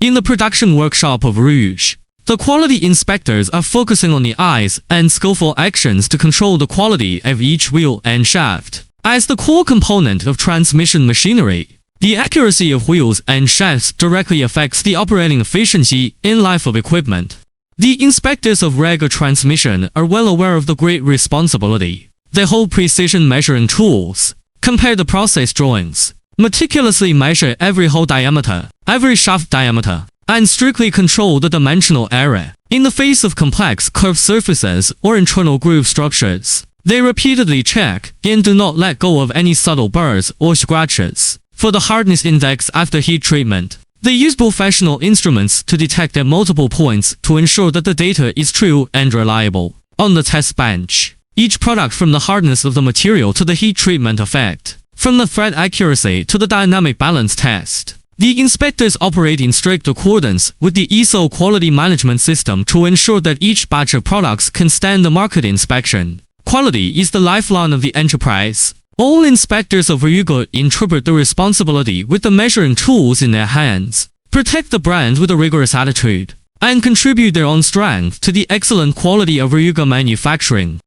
In the production workshop of RIUGOR, the quality inspectors are focusing on the eyes and skillful actions to control the quality of each wheel and shaft. As the core component of transmission machinery, the accuracy of wheels and shafts directly affects the operating efficiency in life of equipment. The inspectors of RIUGOR transmission are well aware of the great responsibility. They hold precision measuring tools, compare the process drawings, meticulously measure every hole diameter, every shaft diameter, and strictly control the dimensional error. In the face of complex curved surfaces or internal groove structures, they repeatedly check and do not let go of any subtle burrs or scratches. For the hardness index after heat treatment, they use professional instruments to detect at multiple points to ensure that the data is true and reliable. On the test bench, each product from the hardness of the material to the heat treatment effect, from the thread accuracy to the dynamic balance test, the inspectors operate in strict accordance with the ISO quality management system to ensure that each batch of products can stand the market inspection. Quality is the lifeline of the enterprise. All inspectors of RIUGOR interpret the responsibility with the measuring tools in their hands, protect the brand with a rigorous attitude, and contribute their own strength to the excellent quality of RIUGOR Manufacturing.